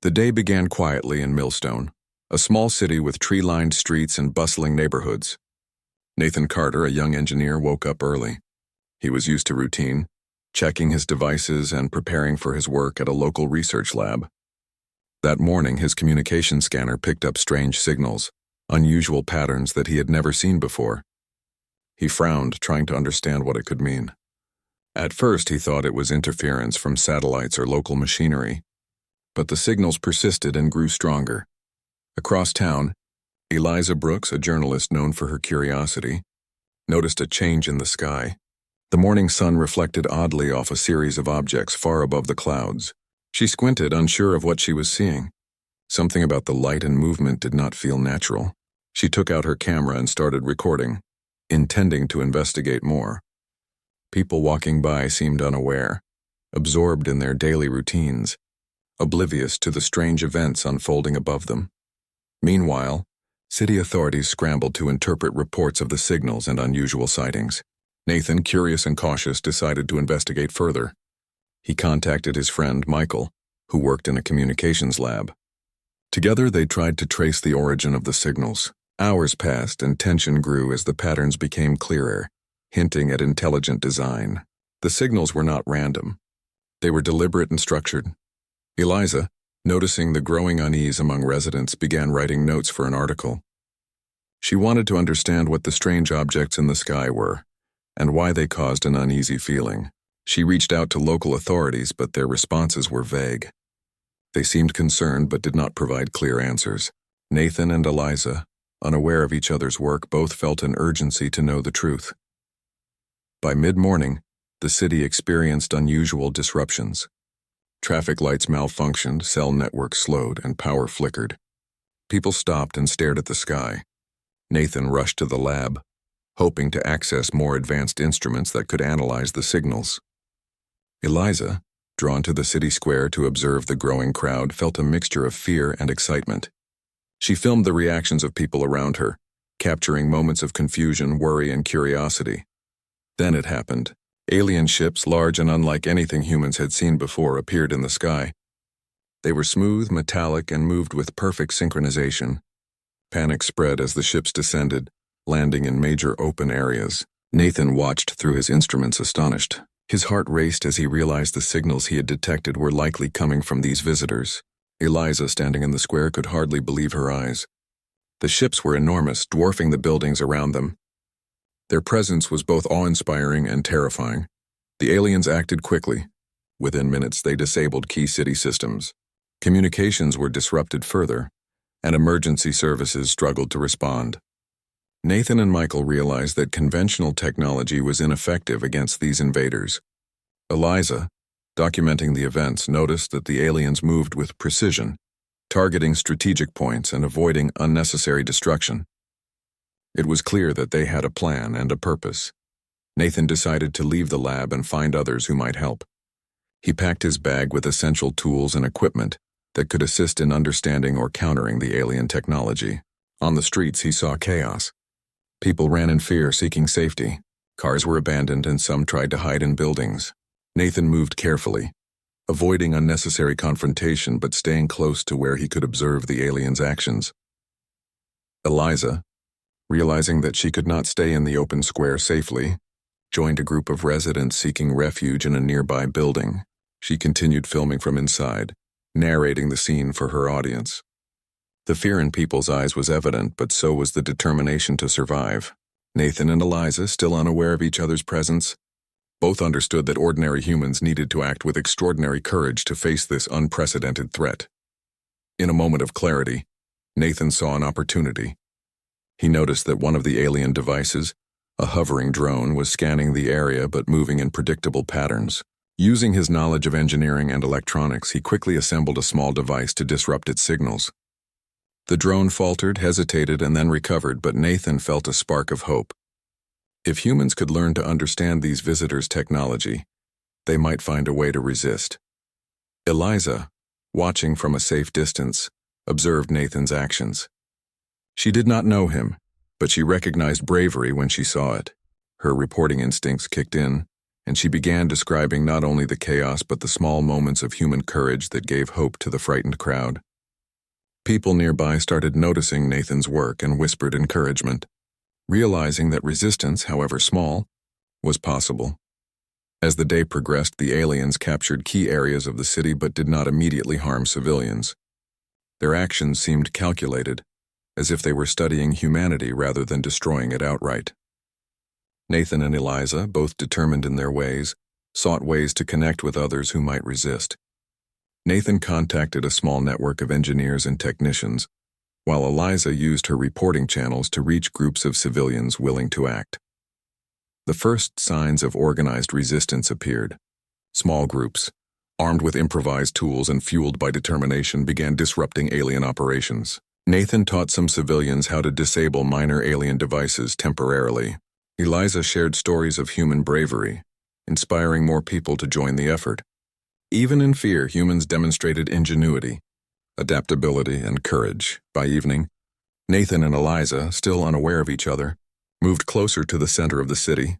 The day began quietly in Millstone, a small city with tree-lined streets and bustling neighborhoods. Nathan Carter, a young engineer, woke up early. He was used to routine, checking his devices and preparing for his work at a local research lab. That morning, his communication scanner picked up strange signals, unusual patterns that he had never seen before. He frowned, trying to understand what it could mean. At first, he thought it was interference from satellites or local machinery, but the signals persisted and grew stronger. Across town, Eliza Brooks, a journalist known for her curiosity, noticed a change in the sky. The morning sun reflected oddly off a series of objects far above the clouds. She squinted, unsure of what she was seeing. Something about the light and movement did not feel natural. She took out her camera and started recording, intending to investigate more. People walking by seemed unaware, absorbed in their daily routines, oblivious to the strange events unfolding above them. Meanwhile, city authorities scrambled to interpret reports of the signals and unusual sightings. Nathan, curious and cautious, decided to investigate further. He contacted his friend Michael, who worked in a communications lab. Together, they tried to trace the origin of the signals. Hours passed and tension grew as the patterns became clearer, hinting at intelligent design. The signals were not random. They were deliberate and structured. Eliza, noticing the growing unease among residents, began writing notes for an article. She wanted to understand what the strange objects in the sky were, and why they caused an uneasy feeling. She reached out to local authorities, but their responses were vague. They seemed concerned but did not provide clear answers. Nathan and Eliza, unaware of each other's work, both felt an urgency to know the truth. By mid-morning, the city experienced unusual disruptions. Traffic lights malfunctioned, cell networks slowed, and power flickered. People stopped and stared at the sky. Nathan rushed to the lab, hoping to access more advanced instruments that could analyze the signals. Eliza, drawn to the city square to observe the growing crowd, felt a mixture of fear and excitement. She filmed the reactions of people around her, capturing moments of confusion, worry, and curiosity. Then it happened. Alien ships, large and unlike anything humans had seen before, appeared in the sky. They were smooth, metallic, and moved with perfect synchronization. Panic spread as the ships descended, landing in major open areas. Nathan watched through his instruments, astonished. His heart raced as he realized the signals he had detected were likely coming from these visitors. Eliza, standing in the square, could hardly believe her eyes. The ships were enormous, dwarfing the buildings around them. Their presence was both awe-inspiring and terrifying. The aliens acted quickly. Within minutes, they disabled key city systems. Communications were disrupted further, and emergency services struggled to respond. Nathan and Michael realized that conventional technology was ineffective against these invaders. Eliza, documenting the events, noticed that the aliens moved with precision, targeting strategic points and avoiding unnecessary destruction. It was clear that they had a plan and a purpose. Nathan decided to leave the lab and find others who might help. He packed his bag with essential tools and equipment that could assist in understanding or countering the alien technology. On the streets, he saw chaos. People ran in fear, seeking safety. Cars were abandoned and some tried to hide in buildings. Nathan moved carefully, avoiding unnecessary confrontation but staying close to where he could observe the aliens' actions. Eliza, realizing that she could not stay in the open square safely, joined a group of residents seeking refuge in a nearby building. She continued filming from inside, narrating the scene for her audience. The fear in people's eyes was evident, but so was the determination to survive. Nathan and Eliza, still unaware of each other's presence, both understood that ordinary humans needed to act with extraordinary courage to face this unprecedented threat. In a moment of clarity, Nathan saw an opportunity. He noticed that one of the alien devices, a hovering drone, was scanning the area but moving in predictable patterns. Using his knowledge of engineering and electronics, he quickly assembled a small device to disrupt its signals. The drone faltered, hesitated, and then recovered, but Nathan felt a spark of hope. If humans could learn to understand these visitors' technology, they might find a way to resist. Eliza, watching from a safe distance, observed Nathan's actions. She did not know him, but she recognized bravery when she saw it. Her reporting instincts kicked in, and she began describing not only the chaos but the small moments of human courage that gave hope to the frightened crowd. People nearby started noticing Nathan's work and whispered encouragement, realizing that resistance, however small, was possible. As the day progressed, the aliens captured key areas of the city but did not immediately harm civilians. Their actions seemed calculated, as if they were studying humanity rather than destroying it outright. Nathan and Eliza, both determined in their ways, sought ways to connect with others who might resist. Nathan contacted a small network of engineers and technicians, while Eliza used her reporting channels to reach groups of civilians willing to act. The first signs of organized resistance appeared. Small groups, armed with improvised tools and fueled by determination, began disrupting alien operations. Nathan taught some civilians how to disable minor alien devices temporarily. Eliza shared stories of human bravery, inspiring more people to join the effort. Even in fear, humans demonstrated ingenuity, adaptability, and courage. By evening, Nathan and Eliza, still unaware of each other, moved closer to the center of the city,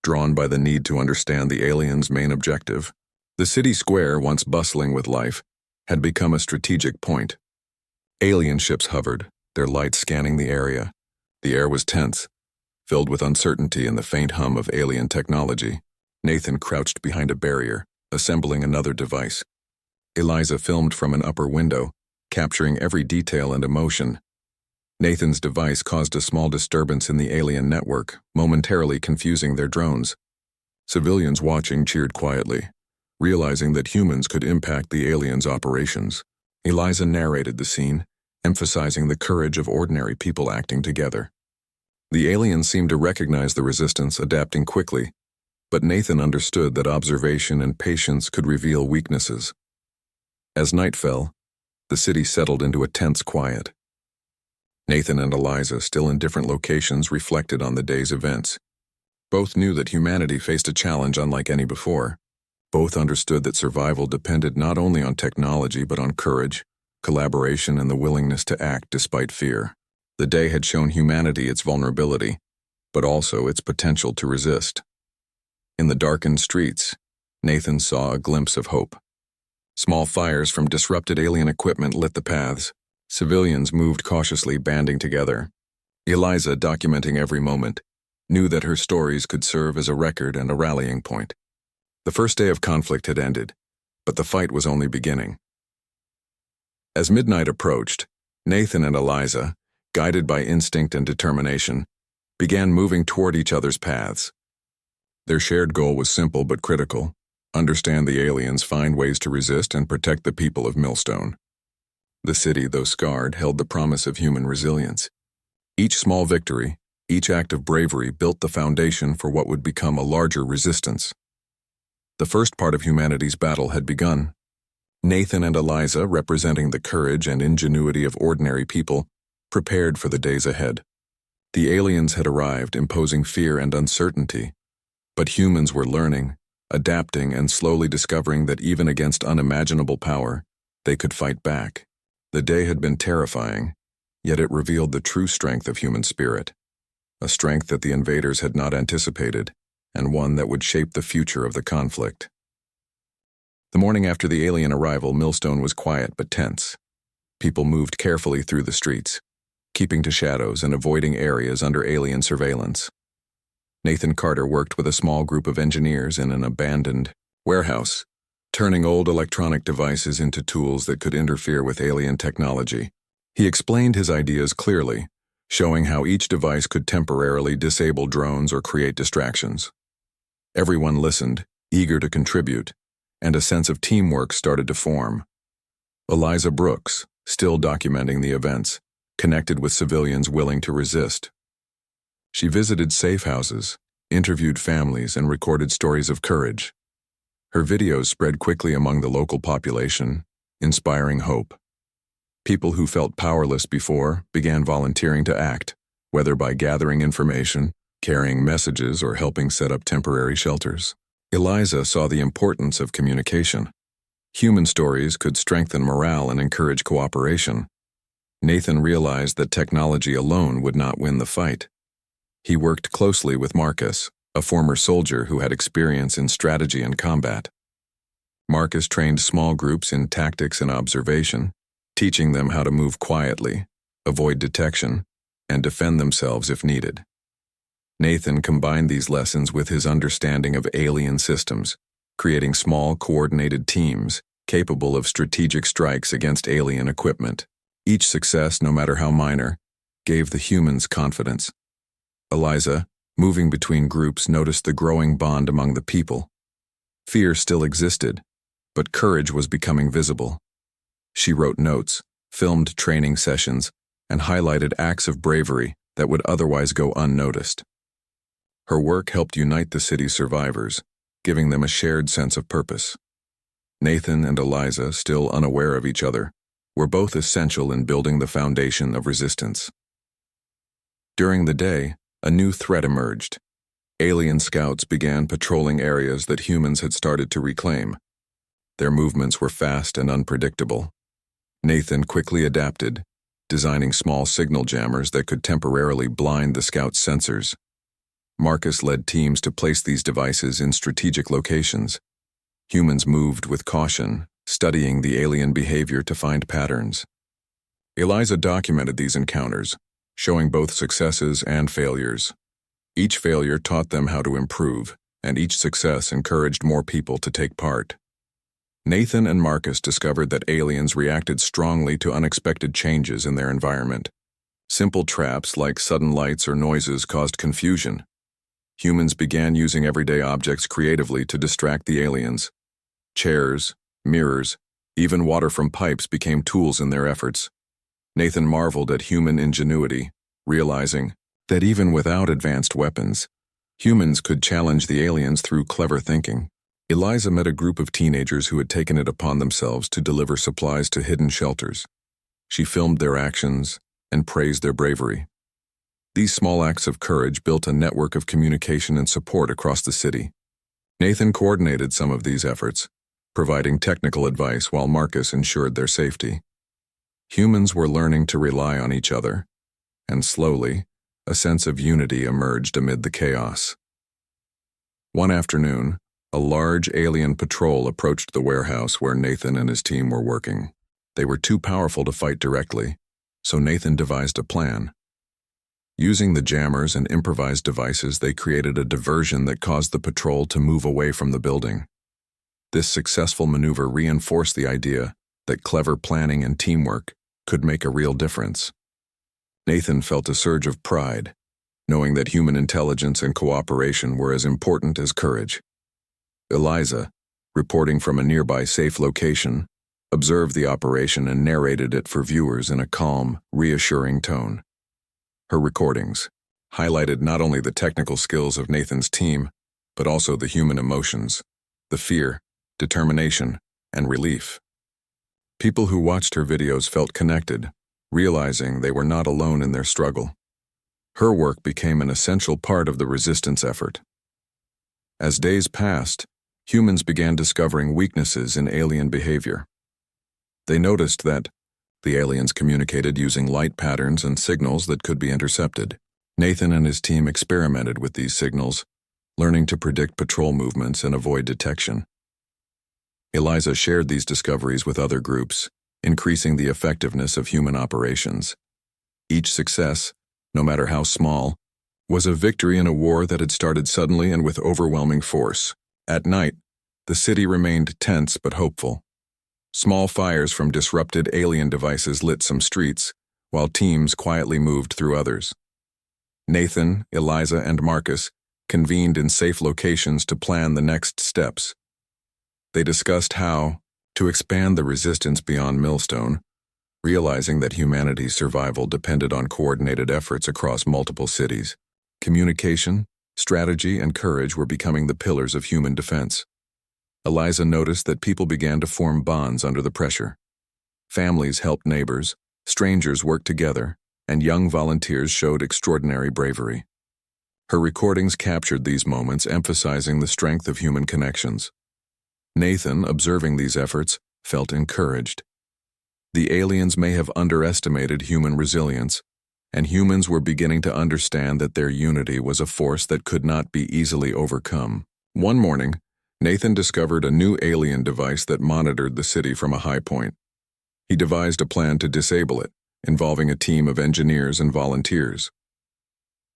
drawn by the need to understand the aliens' main objective. The city square, once bustling with life, had become a strategic point. Alien ships hovered, their lights scanning the area. The air was tense, filled with uncertainty and the faint hum of alien technology. Nathan crouched behind a barrier, assembling another device. Eliza filmed from an upper window, capturing every detail and emotion. Nathan's device caused a small disturbance in the alien network, momentarily confusing their drones. Civilians watching cheered quietly, realizing that humans could impact the aliens' operations. Eliza narrated the scene, emphasizing the courage of ordinary people acting together. The aliens seemed to recognize the resistance, adapting quickly, but Nathan understood that observation and patience could reveal weaknesses. As night fell, the city settled into a tense quiet. Nathan and Eliza, still in different locations, reflected on the day's events. Both knew that humanity faced a challenge unlike any before. Both understood that survival depended not only on technology but on courage, collaboration, and the willingness to act despite fear. The day had shown humanity its vulnerability, but also its potential to resist. In the darkened streets, Nathan saw a glimpse of hope. Small fires from disrupted alien equipment lit the paths. Civilians moved cautiously, banding together. Eliza, documenting every moment, knew that her stories could serve as a record and a rallying point. The first day of conflict had ended, but the fight was only beginning. As midnight approached, Nathan and Eliza, guided by instinct and determination, began moving toward each other's paths. Their shared goal was simple but critical: understand the aliens, find ways to resist, and protect the people of Millstone. The city, though scarred, held the promise of human resilience. Each small victory, each act of bravery built the foundation for what would become a larger resistance. The first part of humanity's battle had begun. Nathan and Eliza, representing the courage and ingenuity of ordinary people, prepared for the days ahead. The aliens had arrived, imposing fear and uncertainty, but humans were learning, adapting, and slowly discovering that even against unimaginable power, they could fight back. The day had been terrifying, yet it revealed the true strength of human spirit, a strength that the invaders had not anticipated, and one that would shape the future of the conflict. The morning after the alien arrival, Millstone was quiet but tense. People moved carefully through the streets, keeping to shadows and avoiding areas under alien surveillance. Nathan Carter worked with a small group of engineers in an abandoned warehouse, turning old electronic devices into tools that could interfere with alien technology. He explained his ideas clearly, showing how each device could temporarily disable drones or create distractions. Everyone listened, eager to contribute, and a sense of teamwork started to form. Eliza Brooks, still documenting the events, connected with civilians willing to resist. She visited safe houses, interviewed families, and recorded stories of courage. Her videos spread quickly among the local population, inspiring hope. People who felt powerless before began volunteering to act, whether by gathering information, carrying messages, or helping set up temporary shelters. Eliza saw the importance of communication. Human stories could strengthen morale and encourage cooperation. Nathan realized that technology alone would not win the fight. He worked closely with Marcus, a former soldier who had experience in strategy and combat. Marcus trained small groups in tactics and observation, teaching them how to move quietly, avoid detection, and defend themselves if needed. Nathan combined these lessons with his understanding of alien systems, creating small, coordinated teams capable of strategic strikes against alien equipment. Each success, no matter how minor, gave the humans confidence. Eliza, moving between groups, noticed the growing bond among the people. Fear still existed, but courage was becoming visible. She wrote notes, filmed training sessions, and highlighted acts of bravery that would otherwise go unnoticed. Her work helped unite the city's survivors, giving them a shared sense of purpose. Nathan and Eliza, still unaware of each other, were both essential in building the foundation of resistance. During the day, a new threat emerged. Alien scouts began patrolling areas that humans had started to reclaim. Their movements were fast and unpredictable. Nathan quickly adapted, designing small signal jammers that could temporarily blind the scouts' sensors. Marcus led teams to place these devices in strategic locations. Humans moved with caution, studying the alien behavior to find patterns. Eliza documented these encounters, showing both successes and failures. Each failure taught them how to improve, and each success encouraged more people to take part. Nathan and Marcus discovered that aliens reacted strongly to unexpected changes in their environment. Simple traps like sudden lights or noises caused confusion. Humans began using everyday objects creatively to distract the aliens. Chairs, mirrors, even water from pipes became tools in their efforts. Nathan marveled at human ingenuity, realizing that even without advanced weapons, humans could challenge the aliens through clever thinking. Eliza met a group of teenagers who had taken it upon themselves to deliver supplies to hidden shelters. She filmed their actions and praised their bravery. These small acts of courage built a network of communication and support across the city. Nathan coordinated some of these efforts, providing technical advice while Marcus ensured their safety. Humans were learning to rely on each other, and slowly, a sense of unity emerged amid the chaos. One afternoon, a large alien patrol approached the warehouse where Nathan and his team were working. They were too powerful to fight directly, so Nathan devised a plan. Using the jammers and improvised devices, they created a diversion that caused the patrol to move away from the building. This successful maneuver reinforced the idea that clever planning and teamwork could make a real difference. Nathan felt a surge of pride, knowing that human intelligence and cooperation were as important as courage. Eliza, reporting from a nearby safe location, observed the operation and narrated it for viewers in a calm, reassuring tone. Her recordings highlighted not only the technical skills of Nathan's team, but also the human emotions, the fear, determination, and relief. People who watched her videos felt connected, realizing they were not alone in their struggle. Her work became an essential part of the resistance effort. As days passed, humans began discovering weaknesses in alien behavior. They noticed that the aliens communicated using light patterns and signals that could be intercepted. Nathan and his team experimented with these signals, learning to predict patrol movements and avoid detection. Eliza shared these discoveries with other groups, increasing the effectiveness of human operations. Each success, no matter how small, was a victory in a war that had started suddenly and with overwhelming force. At night, the city remained tense but hopeful. Small fires from disrupted alien devices lit some streets, while teams quietly moved through others. Nathan, Eliza, and Marcus convened in safe locations to plan the next steps. They discussed how to expand the resistance beyond Millstone, realizing that humanity's survival depended on coordinated efforts across multiple cities. Communication, strategy, and courage were becoming the pillars of human defense. Eliza noticed that people began to form bonds under the pressure. Families helped neighbors, strangers worked together, and young volunteers showed extraordinary bravery. Her recordings captured these moments, emphasizing the strength of human connections. Nathan, observing these efforts, felt encouraged. The aliens may have underestimated human resilience, and humans were beginning to understand that their unity was a force that could not be easily overcome. One morning, Nathan discovered a new alien device that monitored the city from a high point. He devised a plan to disable it, involving a team of engineers and volunteers.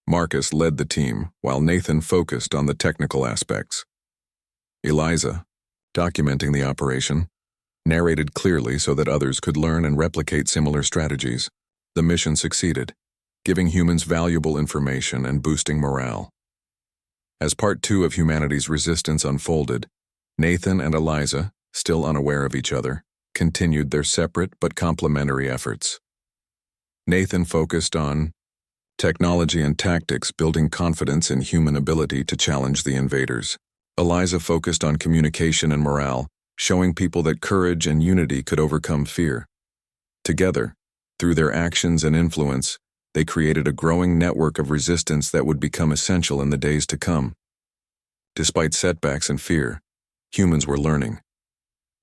Marcus led the team, while Nathan focused on the technical aspects. Eliza, documenting the operation, narrated clearly so that others could learn and replicate similar strategies. The mission succeeded, giving humans valuable information and boosting morale. As Part 2 of humanity's resistance unfolded, Nathan and Eliza, still unaware of each other, continued their separate but complementary efforts. Nathan focused on technology and tactics, building confidence in human ability to challenge the invaders. Eliza focused on communication and morale, showing people that courage and unity could overcome fear. Together, through their actions and influence, they created a growing network of resistance that would become essential in the days to come. Despite setbacks and fear, humans were learning.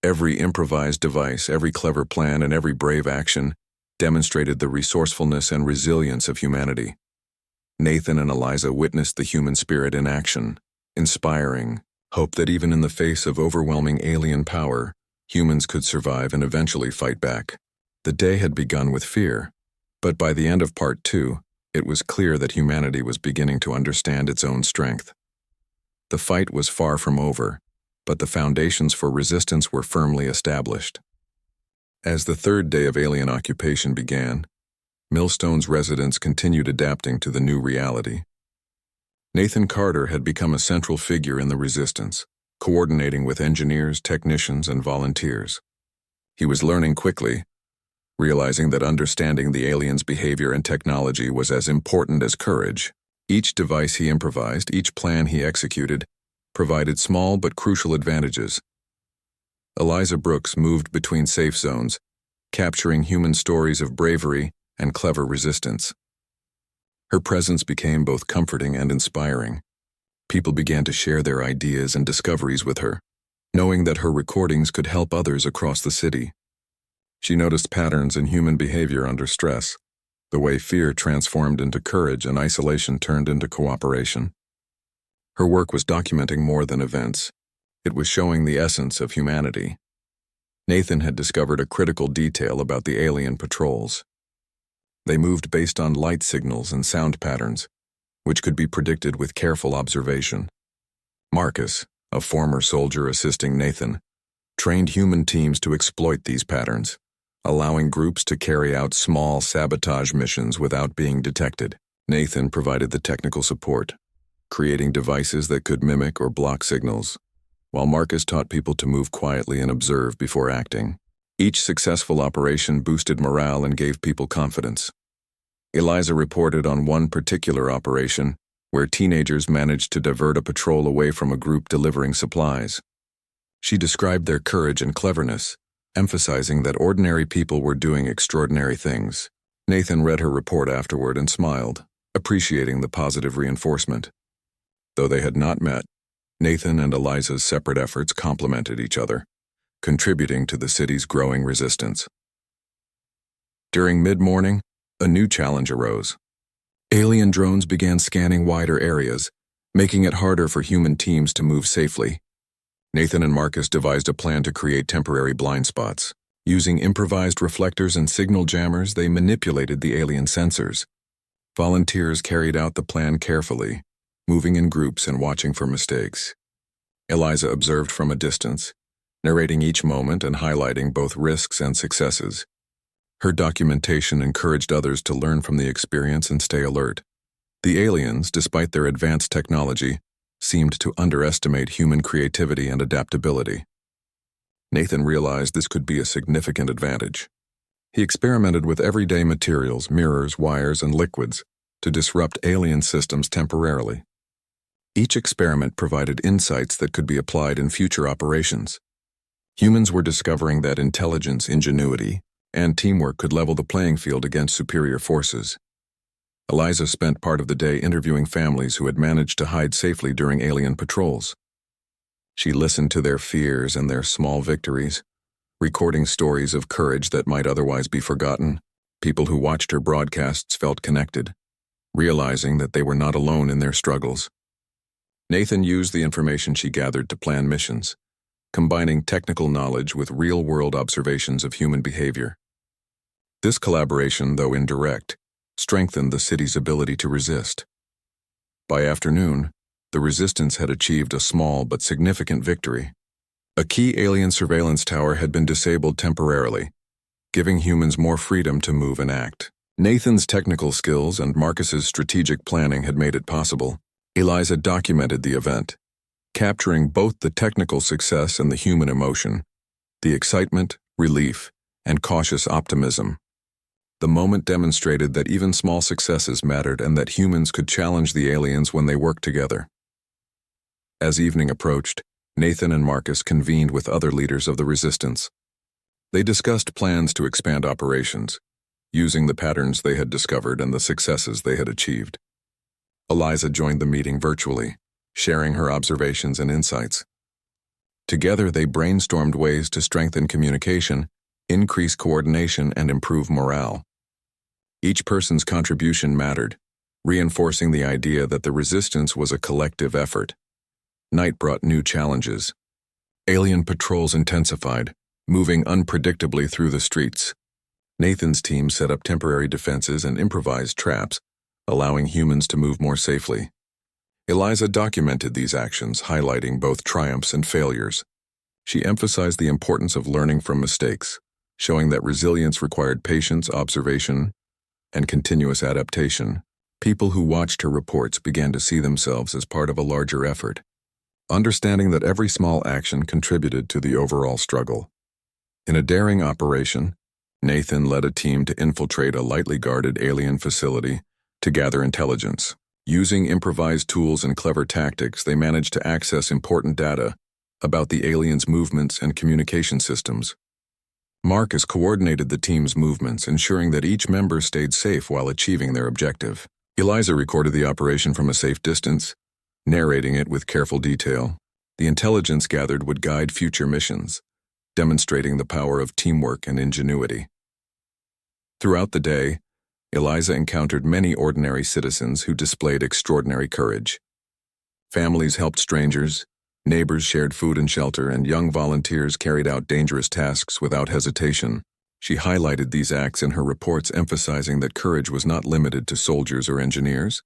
Every improvised device, every clever plan, and every brave action demonstrated the resourcefulness and resilience of humanity. Nathan and Eliza witnessed the human spirit in action, inspiring hope that even in the face of overwhelming alien power, humans could survive and eventually fight back. The day had begun with fear, but by the end of Part 2, it was clear that humanity was beginning to understand its own strength. The fight was far from over, but the foundations for resistance were firmly established. As the third day of alien occupation began, Millstone's residents continued adapting to the new reality. Nathan Carter had become a central figure in the resistance, coordinating with engineers, technicians, and volunteers. He was learning quickly, realizing that understanding the aliens' behavior and technology was as important as courage. Each device he improvised, each plan he executed, provided small but crucial advantages. Eliza Brooks moved between safe zones, capturing human stories of bravery and clever resistance. Her presence became both comforting and inspiring. People began to share their ideas and discoveries with her, knowing that her recordings could help others across the city. She noticed patterns in human behavior under stress, the way fear transformed into courage and isolation turned into cooperation. Her work was documenting more than events. It was showing the essence of humanity. Nathan had discovered a critical detail about the alien patrols. They moved based on light signals and sound patterns, which could be predicted with careful observation. Marcus, a former soldier assisting Nathan, trained human teams to exploit these patterns, allowing groups to carry out small sabotage missions without being detected. Nathan provided the technical support, creating devices that could mimic or block signals, while Marcus taught people to move quietly and observe before acting. Each successful operation boosted morale and gave people confidence. Eliza reported on one particular operation where teenagers managed to divert a patrol away from a group delivering supplies. She described their courage and cleverness, emphasizing that ordinary people were doing extraordinary things. Nathan read her report afterward and smiled, appreciating the positive reinforcement. Though they had not met, Nathan and Eliza's separate efforts complemented each other, contributing to the city's growing resistance. During mid-morning, a new challenge arose. Alien drones began scanning wider areas, making it harder for human teams to move safely. Nathan and Marcus devised a plan to create temporary blind spots. Using improvised reflectors and signal jammers, they manipulated the alien sensors. Volunteers carried out the plan carefully, moving in groups and watching for mistakes. Eliza observed from a distance, narrating each moment and highlighting both risks and successes. Her documentation encouraged others to learn from the experience and stay alert. The aliens, despite their advanced technology, seemed to underestimate human creativity and adaptability. Nathan realized this could be a significant advantage. He experimented with everyday materials, mirrors, wires, and liquids to disrupt alien systems temporarily. Each experiment provided insights that could be applied in future operations. Humans were discovering that intelligence, ingenuity, and teamwork could level the playing field against superior forces. Eliza spent part of the day interviewing families who had managed to hide safely during alien patrols. She listened to their fears and their small victories, recording stories of courage that might otherwise be forgotten. People who watched her broadcasts felt connected, realizing that they were not alone in their struggles. Nathan used the information she gathered to plan missions, combining technical knowledge with real-world observations of human behavior. This collaboration, though indirect, strengthened the city's ability to resist. By afternoon, the resistance had achieved a small but significant victory. A key alien surveillance tower had been disabled temporarily, giving humans more freedom to move and act. Nathan's technical skills and Marcus's strategic planning had made it possible. Eliza documented the event, capturing both the technical success and the human emotion, the excitement, relief, and cautious optimism. The moment demonstrated that even small successes mattered and that humans could challenge the aliens when they worked together. As evening approached, Nathan and Marcus convened with other leaders of the resistance. They discussed plans to expand operations, using the patterns they had discovered and the successes they had achieved. Eliza joined the meeting virtually, sharing her observations and insights. Together, they brainstormed ways to strengthen communication, increase coordination, and improve morale. Each person's contribution mattered, reinforcing the idea that the resistance was a collective effort. Night brought new challenges. Alien patrols intensified, moving unpredictably through the streets. Nathan's team set up temporary defenses and improvised traps, allowing humans to move more safely. Eliza documented these actions, highlighting both triumphs and failures. She emphasized the importance of learning from mistakes, showing that resilience required patience, observation, and continuous adaptation. People who watched her reports began to see themselves as part of a larger effort, understanding that every small action contributed to the overall struggle. In a daring operation, Nathan led a team to infiltrate a lightly guarded alien facility to gather intelligence. Using improvised tools and clever tactics, they managed to access important data about the aliens' movements and communication systems. Marcus coordinated the team's movements, ensuring that each member stayed safe while achieving their objective. Eliza recorded the operation from a safe distance, narrating it with careful detail. The intelligence gathered would guide future missions, demonstrating the power of teamwork and ingenuity. Throughout the day, Eliza encountered many ordinary citizens who displayed extraordinary courage. Families helped strangers, neighbors shared food and shelter, and young volunteers carried out dangerous tasks without hesitation. She highlighted these acts in her reports, emphasizing that courage was not limited to soldiers or engineers.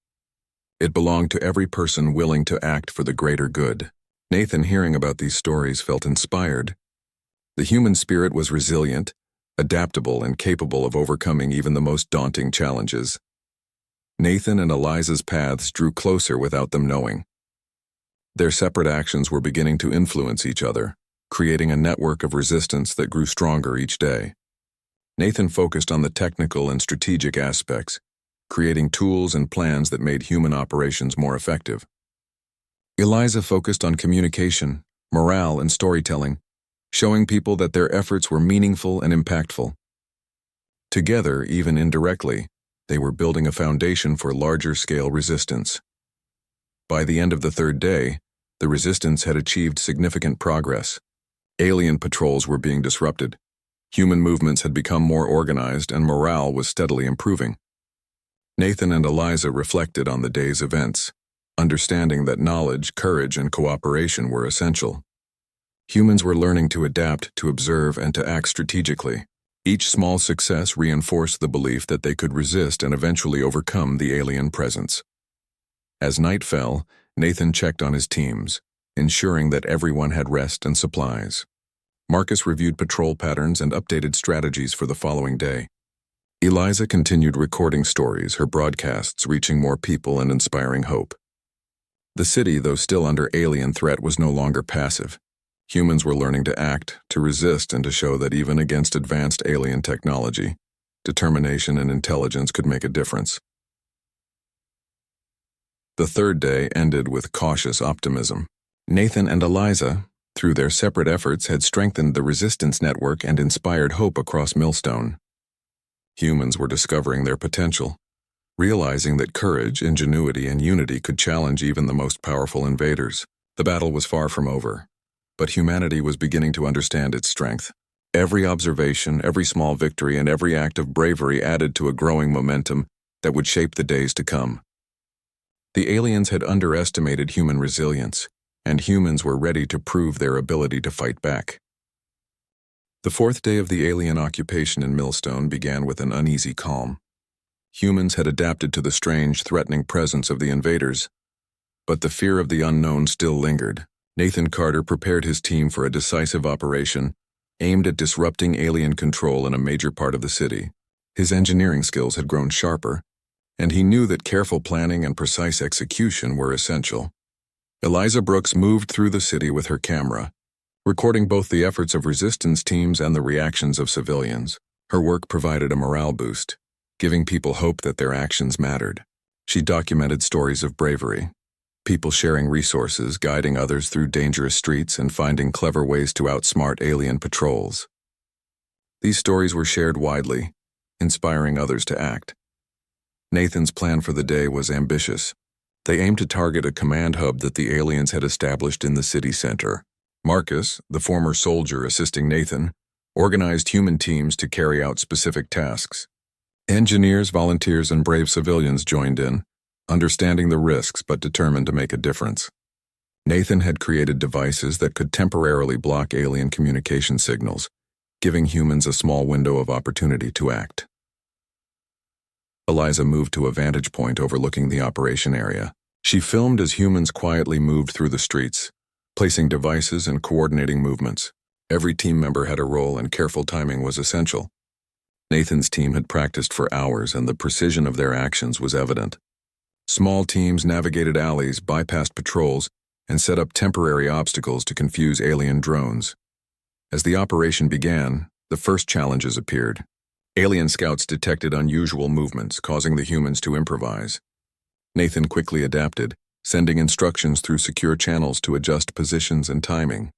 It belonged to every person willing to act for the greater good. Nathan, hearing about these stories, felt inspired. The human spirit was resilient, adaptable, and capable of overcoming even the most daunting challenges. Nathan and Eliza's paths drew closer without them knowing. Their separate actions were beginning to influence each other, creating a network of resistance that grew stronger each day. Nathan focused on the technical and strategic aspects, creating tools and plans that made human operations more effective. Eliza focused on communication, morale, and storytelling, showing people that their efforts were meaningful and impactful. Together, even indirectly, they were building a foundation for larger-scale resistance. By the end of the third day, the resistance had achieved significant progress. Alien patrols were being disrupted, human movements had become more organized, and morale was steadily improving. Nathan and Eliza reflected on the day's events, understanding that knowledge, courage, and cooperation were essential. Humans were learning to adapt, to observe, and to act strategically. Each small success reinforced the belief that they could resist and eventually overcome the alien presence. As night fell, Nathan checked on his teams, ensuring that everyone had rest and supplies. Marcus reviewed patrol patterns and updated strategies for the following day. Eliza continued recording stories, her broadcasts reaching more people and inspiring hope. The city, though still under alien threat, was no longer passive. Humans were learning to act, to resist, and to show that even against advanced alien technology, determination and intelligence could make a difference. The third day ended with cautious optimism. Nathan and Eliza, through their separate efforts, had strengthened the resistance network and inspired hope across Millstone. Humans were discovering their potential, realizing that courage, ingenuity, and unity could challenge even the most powerful invaders. The battle was far from over, but humanity was beginning to understand its strength. Every observation, every small victory, and every act of bravery added to a growing momentum that would shape the days to come. The aliens had underestimated human resilience, and humans were ready to prove their ability to fight back. The fourth day of the alien occupation in Millstone began with an uneasy calm. Humans had adapted to the strange, threatening presence of the invaders, but the fear of the unknown still lingered. Nathan Carter prepared his team for a decisive operation aimed at disrupting alien control in a major part of the city. His engineering skills had grown sharper, and he knew that careful planning and precise execution were essential. Eliza Brooks moved through the city with her camera, recording both the efforts of resistance teams and the reactions of civilians. Her work provided a morale boost, giving people hope that their actions mattered. She documented stories of bravery, people sharing resources, guiding others through dangerous streets, and finding clever ways to outsmart alien patrols. These stories were shared widely, inspiring others to act. Nathan's plan for the day was ambitious. They aimed to target a command hub that the aliens had established in the city center. Marcus, the former soldier assisting Nathan, organized human teams to carry out specific tasks. Engineers, volunteers, and brave civilians joined in, understanding the risks but determined to make a difference. Nathan had created devices that could temporarily block alien communication signals, giving humans a small window of opportunity to act. Eliza moved to a vantage point overlooking the operation area. She filmed as humans quietly moved through the streets, placing devices and coordinating movements. Every team member had a role, and careful timing was essential. Nathan's team had practiced for hours, and the precision of their actions was evident. Small teams navigated alleys, bypassed patrols, and set up temporary obstacles to confuse alien drones. As the operation began, the first challenges appeared. Alien scouts detected unusual movements, causing the humans to improvise. Nathan quickly adapted, sending instructions through secure channels to adjust positions and timing.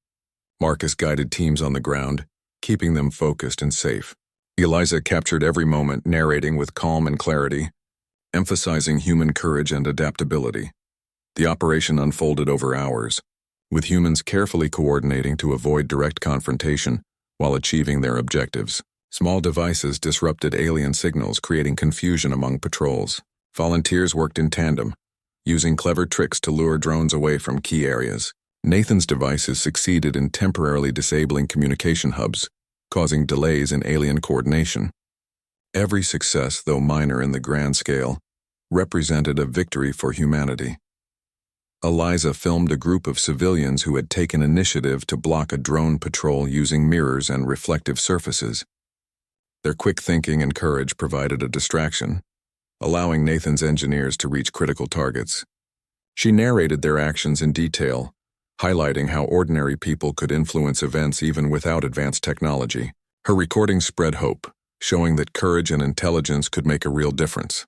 Marcus guided teams on the ground, keeping them focused and safe. Eliza captured every moment, narrating with calm and clarity, emphasizing human courage and adaptability. The operation unfolded over hours, with humans carefully coordinating to avoid direct confrontation while achieving their objectives. Small devices disrupted alien signals, creating confusion among patrols. Volunteers worked in tandem, using clever tricks to lure drones away from key areas. Nathan's devices succeeded in temporarily disabling communication hubs, causing delays in alien coordination. Every success, though minor in the grand scale, represented a victory for humanity. Eliza filmed a group of civilians who had taken initiative to block a drone patrol using mirrors and reflective surfaces. Their quick thinking and courage provided a distraction, allowing Nathan's engineers to reach critical targets. She narrated their actions in detail, highlighting how ordinary people could influence events even without advanced technology. Her recording spread hope, showing that courage and intelligence could make a real difference.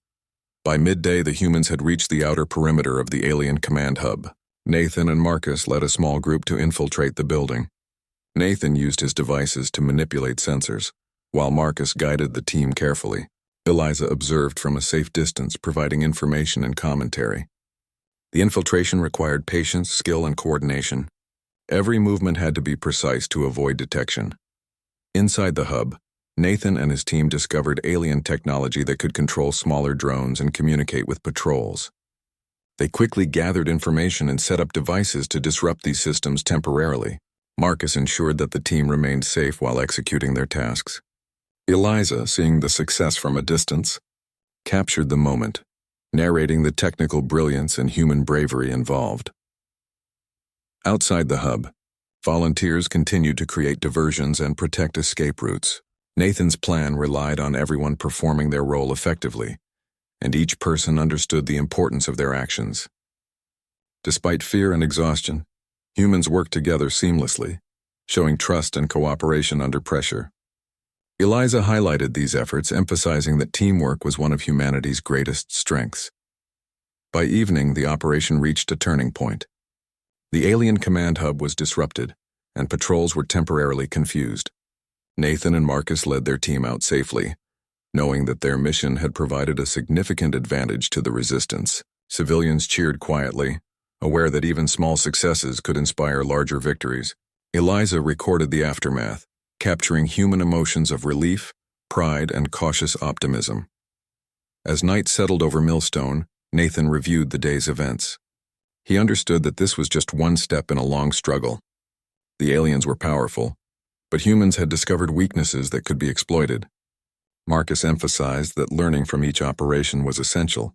By midday, the humans had reached the outer perimeter of the alien command hub. Nathan and Marcus led a small group to infiltrate the building. Nathan used his devices to manipulate sensors, while Marcus guided the team carefully. Eliza observed from a safe distance, providing information and commentary. The infiltration required patience, skill, and coordination. Every movement had to be precise to avoid detection. Inside the hub, Nathan and his team discovered alien technology that could control smaller drones and communicate with patrols. They quickly gathered information and set up devices to disrupt these systems temporarily. Marcus ensured that the team remained safe while executing their tasks. Eliza, seeing the success from a distance, captured the moment, narrating the technical brilliance and human bravery involved. Outside the hub, volunteers continued to create diversions and protect escape routes. Nathan's plan relied on everyone performing their role effectively, and each person understood the importance of their actions. Despite fear and exhaustion, humans worked together seamlessly, showing trust and cooperation under pressure. Eliza highlighted these efforts, emphasizing that teamwork was one of humanity's greatest strengths. By evening, the operation reached a turning point. The alien command hub was disrupted, and patrols were temporarily confused. Nathan and Marcus led their team out safely, knowing that their mission had provided a significant advantage to the resistance. Civilians cheered quietly, aware that even small successes could inspire larger victories. Eliza recorded the aftermath, capturing human emotions of relief, pride, and cautious optimism. As night settled over Millstone, Nathan reviewed the day's events. He understood that this was just one step in a long struggle. The aliens were powerful, but humans had discovered weaknesses that could be exploited. Marcus emphasized that learning from each operation was essential.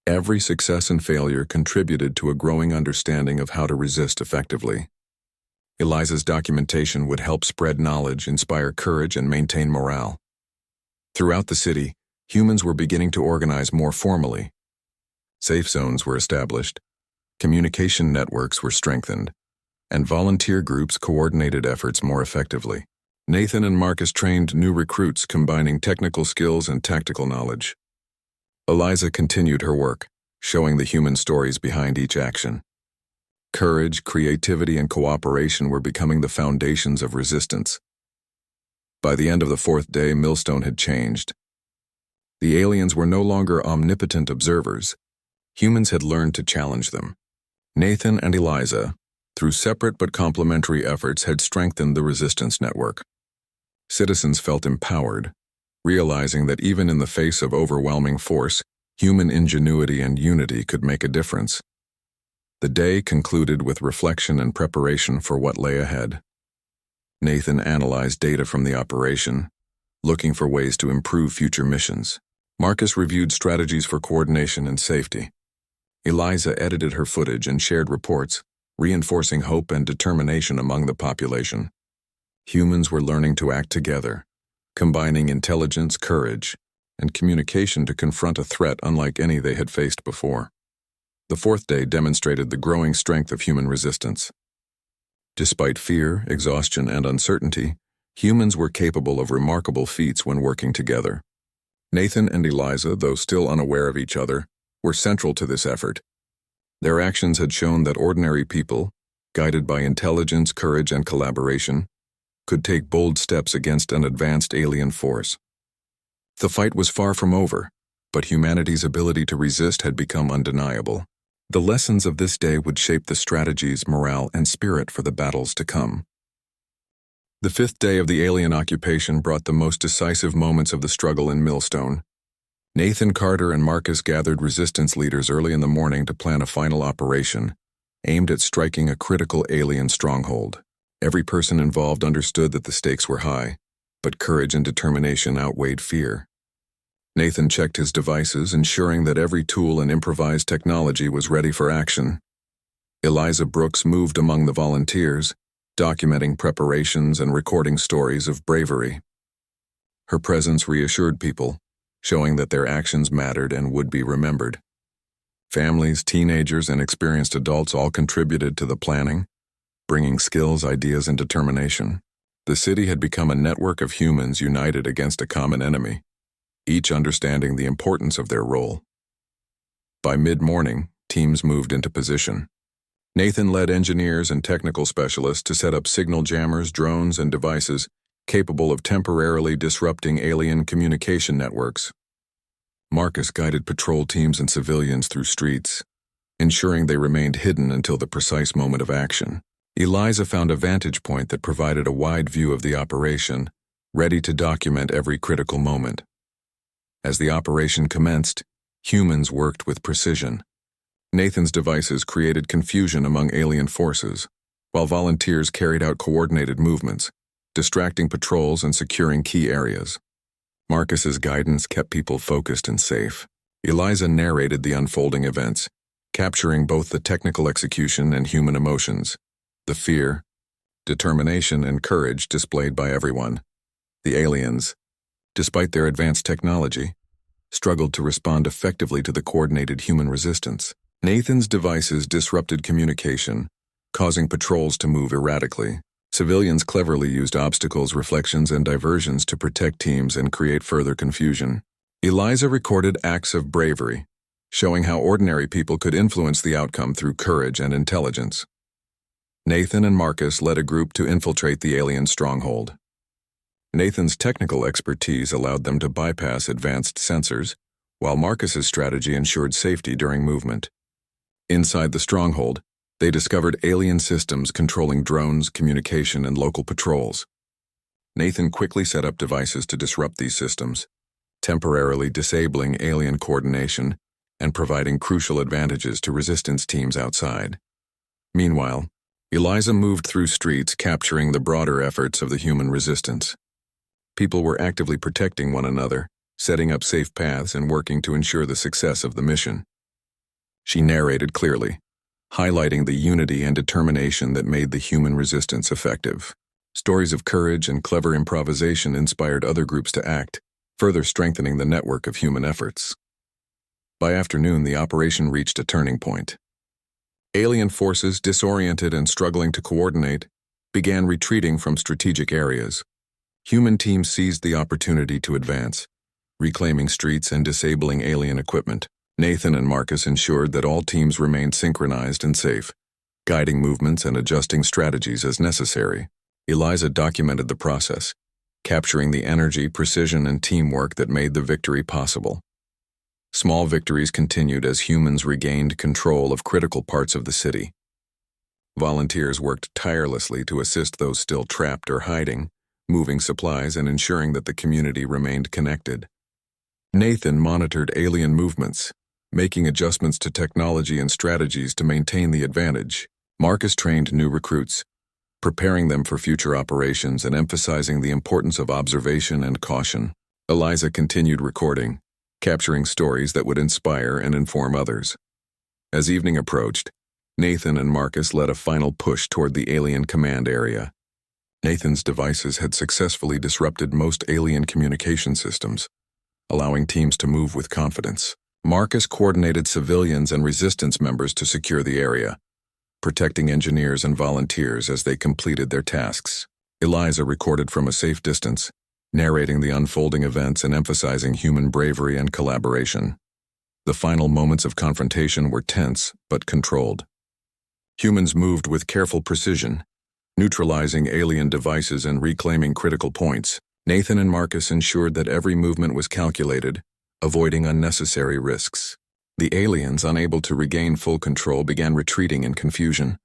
Every success and failure contributed to a growing understanding of how to resist effectively. Eliza's documentation would help spread knowledge, inspire courage, and maintain morale. Throughout the city, humans were beginning to organize more formally. Safe zones were established, communication networks were strengthened, and volunteer groups coordinated efforts more effectively. Nathan and Marcus trained new recruits combining technical skills and tactical knowledge. Eliza continued her work, showing the human stories behind each action. Courage, creativity, and cooperation were becoming the foundations of resistance. By the end of the fourth day, Millstone had changed. The aliens were no longer omnipotent observers. Humans had learned to challenge them. Nathan and Eliza, through separate but complementary efforts, had strengthened the resistance network. Citizens felt empowered, realizing that even in the face of overwhelming force, human ingenuity and unity could make a difference. The day concluded with reflection and preparation for what lay ahead. Nathan analyzed data from the operation, looking for ways to improve future missions. Marcus reviewed strategies for coordination and safety. Eliza edited her footage and shared reports, reinforcing hope and determination among the population. Humans were learning to act together, combining intelligence, courage, and communication to confront a threat unlike any they had faced before. The fourth day demonstrated the growing strength of human resistance. Despite fear, exhaustion, and uncertainty, humans were capable of remarkable feats when working together. Nathan and Eliza, though still unaware of each other, were central to this effort. Their actions had shown that ordinary people, guided by intelligence, courage, and collaboration, could take bold steps against an advanced alien force. The fight was far from over, but humanity's ability to resist had become undeniable. The lessons of this day would shape the strategies, morale, and spirit for the battles to come. The fifth day of the alien occupation brought the most decisive moments of the struggle in Millstone. Nathan Carter and Marcus gathered resistance leaders early in the morning to plan a final operation, aimed at striking a critical alien stronghold. Every person involved understood that the stakes were high, but courage and determination outweighed fear. Nathan checked his devices, ensuring that every tool and improvised technology was ready for action. Eliza Brooks moved among the volunteers, documenting preparations and recording stories of bravery. Her presence reassured people, showing that their actions mattered and would be remembered. Families, teenagers, and experienced adults all contributed to the planning, bringing skills, ideas, and determination. The city had become a network of humans united against a common enemy, each understanding the importance of their role. By mid-morning, teams moved into position. Nathan led engineers and technical specialists to set up signal jammers, drones, and devices capable of temporarily disrupting alien communication networks. Marcus guided patrol teams and civilians through streets, ensuring they remained hidden until the precise moment of action. Eliza found a vantage point that provided a wide view of the operation, ready to document every critical moment. As the operation commenced, humans worked with precision. Nathan's devices created confusion among alien forces, while volunteers carried out coordinated movements, distracting patrols and securing key areas. Marcus's guidance kept people focused and safe. Eliza narrated the unfolding events, capturing both the technical execution and human emotions, the fear, determination, and courage displayed by everyone. The aliens, despite their advanced technology, struggled to respond effectively to the coordinated human resistance. Nathan's devices disrupted communication, causing patrols to move erratically. Civilians cleverly used obstacles, reflections, and diversions to protect teams and create further confusion. Eliza recorded acts of bravery, showing how ordinary people could influence the outcome through courage and intelligence. Nathan and Marcus led a group to infiltrate the alien stronghold. Nathan's technical expertise allowed them to bypass advanced sensors, while Marcus's strategy ensured safety during movement. Inside the stronghold, they discovered alien systems controlling drones, communication, and local patrols. Nathan quickly set up devices to disrupt these systems, temporarily disabling alien coordination and providing crucial advantages to resistance teams outside. Meanwhile, Eliza moved through streets capturing the broader efforts of the human resistance. People were actively protecting one another, setting up safe paths and working to ensure the success of the mission. She narrated clearly, highlighting the unity and determination that made the human resistance effective. Stories of courage and clever improvisation inspired other groups to act, further strengthening the network of human efforts. By afternoon, the operation reached a turning point. Alien forces, disoriented and struggling to coordinate, began retreating from strategic areas. Human teams seized the opportunity to advance, reclaiming streets and disabling alien equipment. Nathan and Marcus ensured that all teams remained synchronized and safe, guiding movements and adjusting strategies as necessary. Eliza documented the process, capturing the energy, precision, and teamwork that made the victory possible. Small victories continued as humans regained control of critical parts of the city. Volunteers worked tirelessly to assist those still trapped or hiding, moving supplies and ensuring that the community remained connected. Nathan monitored alien movements, making adjustments to technology and strategies to maintain the advantage. Marcus trained new recruits, preparing them for future operations and emphasizing the importance of observation and caution. Eliza continued recording, capturing stories that would inspire and inform others. As evening approached, Nathan and Marcus led a final push toward the alien command area. Nathan's devices had successfully disrupted most alien communication systems, allowing teams to move with confidence. Marcus coordinated civilians and resistance members to secure the area, protecting engineers and volunteers as they completed their tasks. Eliza recorded from a safe distance, narrating the unfolding events and emphasizing human bravery and collaboration. The final moments of confrontation were tense but controlled. Humans moved with careful precision, neutralizing alien devices and reclaiming critical points. Nathan and Marcus ensured that every movement was calculated, avoiding unnecessary risks. The aliens, unable to regain full control, began retreating in confusion.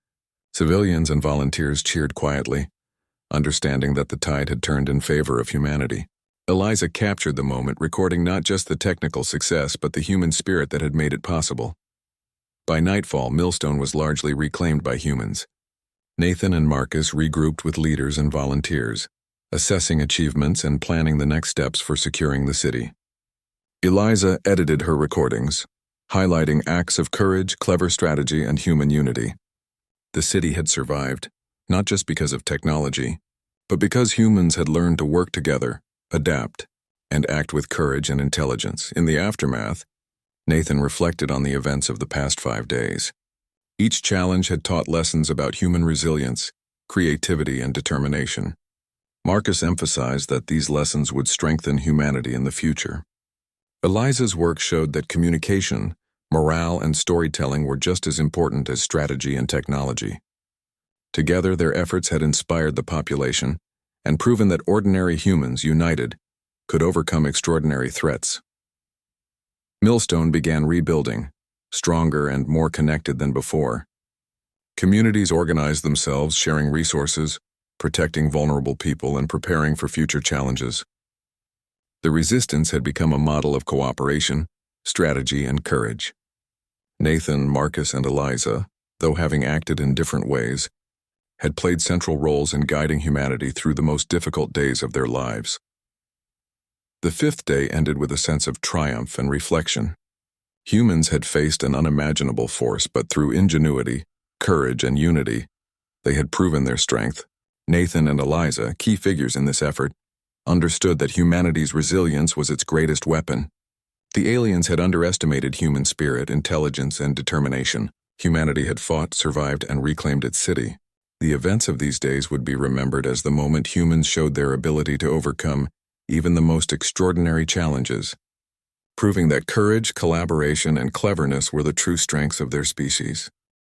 Civilians and volunteers cheered quietly, understanding that the tide had turned in favor of humanity. Eliza captured the moment, recording not just the technical success but the human spirit that had made it possible. By nightfall, Millstone was largely reclaimed by humans. Nathan and Marcus regrouped with leaders and volunteers, assessing achievements and planning the next steps for securing the city. Eliza edited her recordings, highlighting acts of courage, clever strategy, and human unity. The city had survived, not just because of technology, but because humans had learned to work together, adapt, and act with courage and intelligence. In the aftermath, Nathan reflected on the events of the past 5 days. Each challenge had taught lessons about human resilience, creativity, and determination. Marcus emphasized that these lessons would strengthen humanity in the future. Eliza's work showed that communication, morale, and storytelling were just as important as strategy and technology. Together, their efforts had inspired the population and proven that ordinary humans, united, could overcome extraordinary threats. Millstone began rebuilding, stronger and more connected than before. Communities organized themselves, sharing resources, protecting vulnerable people, and preparing for future challenges. The resistance had become a model of cooperation, strategy, and courage. Nathan, Marcus, and Eliza, though having acted in different ways, had played central roles in guiding humanity through the most difficult days of their lives. The 5th day ended with a sense of triumph and reflection. Humans had faced an unimaginable force, but through ingenuity, courage, and unity, they had proven their strength. Nathan and Eliza, key figures in this effort, understood that humanity's resilience was its greatest weapon. The aliens had underestimated human spirit, intelligence, and determination. Humanity had fought, survived, and reclaimed its city. The events of these days would be remembered as the moment humans showed their ability to overcome even the most extraordinary challenges, proving that courage, collaboration, and cleverness were the true strengths of their species.